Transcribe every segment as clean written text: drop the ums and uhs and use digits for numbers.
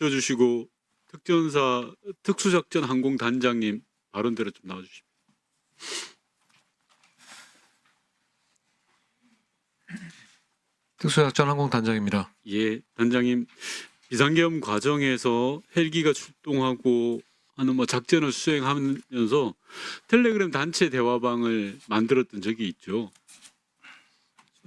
들어주시고 특전사 특수작전 항공단장님 발언대로 좀 나와주십시오. 특수작전 항공단장입니다. 예, 단장님 비상계엄 과정에서 헬기가 출동하고 하는 작전을 수행하면서 텔레그램 단체 대화방을 만들었던 적이 있죠.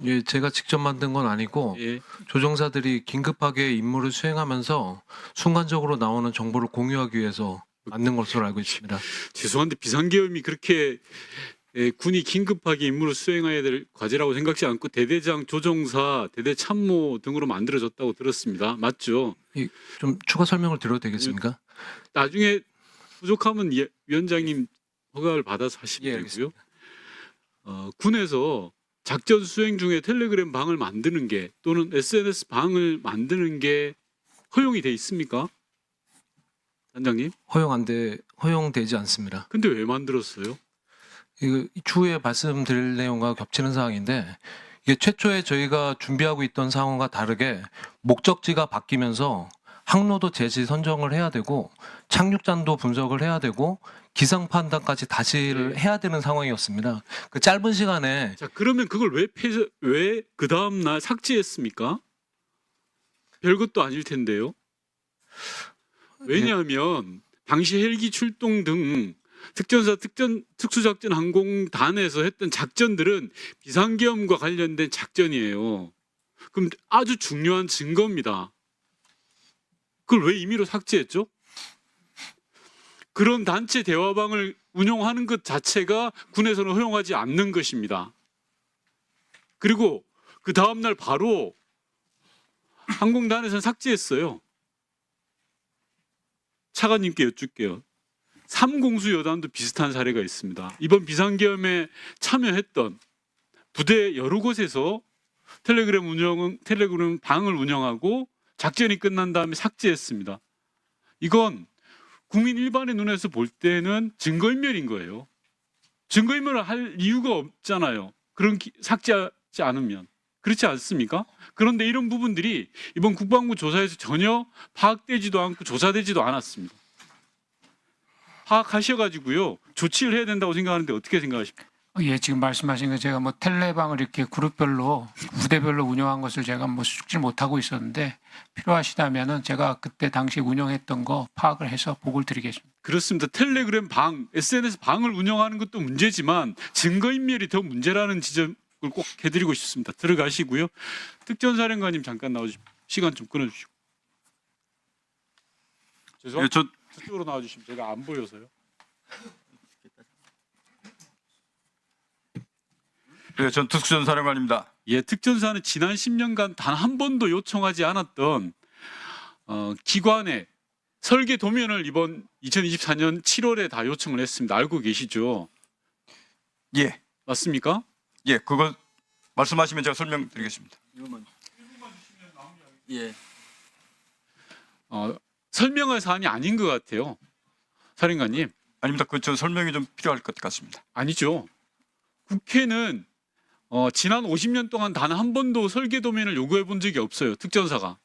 예, 제가 직접 만든 건 아니고 예, 조종사들이 긴급하게 임무를 수행하면서 순간적으로 나오는 정보를 공유하기 위해서 만든 것으로 알고 있습니다. 죄송한데 비상계엄이 그렇게 군이 긴급하게 임무를 수행해야 될 과제라고 생각지 않고 대대장, 조종사, 대대참모 등으로 만들어졌다고 들었습니다. 맞죠? 좀 추가 설명을 드려도 되겠습니까? 나중에 부족하면 위원장님 허가를 받아서 하시면 예, 되고요. 알겠습니다. 군에서 작전 수행 중에 텔레그램 방을 만드는 게 또는 SNS 방을 만드는 게 허용이 돼 있습니까? 단장님? 허용되지 않습니다. 근데 왜 만들었어요? 이거 추후에 말씀드릴 내용과 겹치는 사항인데 이게 최초에 저희가 준비하고 있던 상황과 다르게 목적지가 바뀌면서 항로도 제시 선정을 해야 되고 착륙장도 분석을 해야 되고 기상 판단까지 다시를 해야 되는 상황이었습니다. 그 짧은 시간에 자, 그러면 그걸 왜 그 다음 날 삭제했습니까? 별것도 아닐 텐데요. 왜냐하면 당시 헬기 출동 등 특전사 특수작전 항공단에서 했던 작전들은 비상계엄과 관련된 작전이에요. 그럼 아주 중요한 증거입니다. 그걸 왜 임의로 삭제했죠? 그런 단체 대화방을 운영하는 것 자체가 군에서는 허용하지 않는 것입니다. 그리고 그 다음날 바로 항공단에서는 삭제했어요. 차관님께 여쭙게요. 3공수 여단도 비슷한 사례가 있습니다. 이번 비상계엄에 참여했던 부대 여러 곳에서 텔레그램 방을 운영하고 작전이 끝난 다음에 삭제했습니다. 이건 국민 일반의 눈에서 볼 때는 증거인멸인 거예요. 증거인멸을 할 이유가 없잖아요. 그런 삭제하지 않으면. 그렇지 않습니까? 그런데 이런 부분들이 이번 국방부 조사에서 전혀 파악되지도 않고 조사되지도 않았습니다. 파악하셔가지고요. 조치를 해야 된다고 생각하는데 어떻게 생각하십니까? 예, 지금 말씀하신 거 제가 텔레방을 이렇게 그룹별로 부대별로 운영한 것을 제가 숙지를 못하고 있었는데 필요하시다면은 제가 그때 당시 운영했던 거 파악을 해서 보고를 드리겠습니다. 그렇습니다. 텔레그램 방, SNS 방을 운영하는 것도 문제지만 증거인멸이 더 문제라는 지적을 꼭 해드리고 싶습니다. 들어가시고요. 특전사령관님 잠깐 나와주시고 시간 좀 끊어주시고. 죄송합니다. 예, 저쪽으로 나와주시면 제가 안 보여서요. 전 특수전사령관입니다. 예, 특전사는 지난 10년간 단 한 번도 요청하지 않았던 기관의 설계 도면을 이번 2024년 7월에 다 요청을 했습니다. 알고 계시죠? 예, 맞습니까? 예, 그거 말씀하시면 제가 설명드리겠습니다. 예. 설명할 사안이 아닌 것 같아요. 사령관님. 아닙니다. 저 설명이 좀 필요할 것 같습니다. 아니죠. 국회는 지난 50년 동안 단 한 번도 설계 도면을 요구해 본 적이 없어요. 특전사가.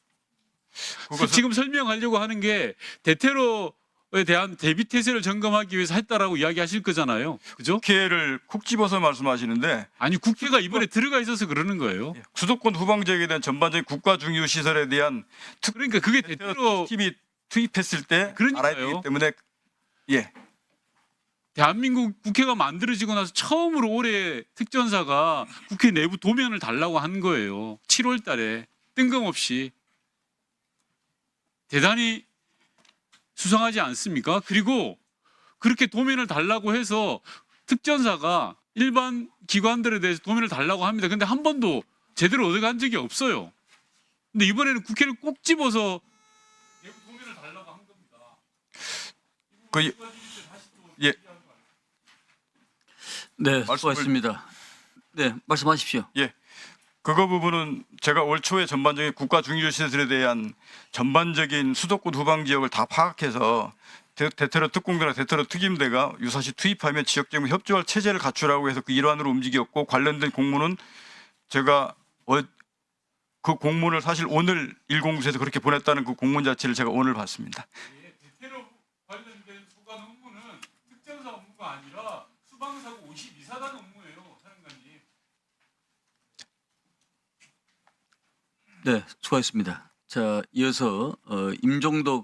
지금 설명하려고 하는 게 대테러에 대한 대비 태세를 점검하기 위해서 했다라고 이야기하실 거잖아요. 그죠? 국회를 콕 집어서 말씀하시는데 아니 국회가 이번에 들어가 있어서 그러는 거예요. 수도권 후방 지역에 대한 전반적인 국가 중요 시설에 대한 그러니까 그게 대테러 팀이 투입했을 때 그러니까요. 알아야 되기 때문에 예, 대한민국 국회가 만들어지고 나서 처음으로 올해 특전사가 국회 내부 도면을 달라고 한 거예요. 7월 달에 뜬금없이. 대단히 수상하지 않습니까? 그리고 그렇게 도면을 달라고 해서 특전사가 일반 기관들에 대해서 도면을 달라고 합니다. 근데 한 번도 제대로 얻어간 적이 없어요. 근데 이번에는 국회를 꼭 집어서 내부 도면을 달라고 한 겁니다. 예, 네, 말씀을- 수고하셨습니다. 네, 말씀하십시오. 예. 그거 부분은 제가 올 초에 전반적인 국가 중요 시설에 대한 전반적인 수도권 후방 지역을 다 파악해서 대테러 특공대나 대테러 특임대가 유사시 투입하면 지역 정부 협조할 체제를 갖추라고 해서 그 일환으로 움직였고 관련된 공문은 제가 그 공문을 사실 오늘 1공수에서 그렇게 보냈다는 그 공문 자체를 제가 오늘 봤습니다. 대테러 관련된 소관 업무는 특전사 업무가 아니라 수방사고 52사단 업무예요, 사령관님. 네, 수고하셨습니다. 자, 이어서 임종덕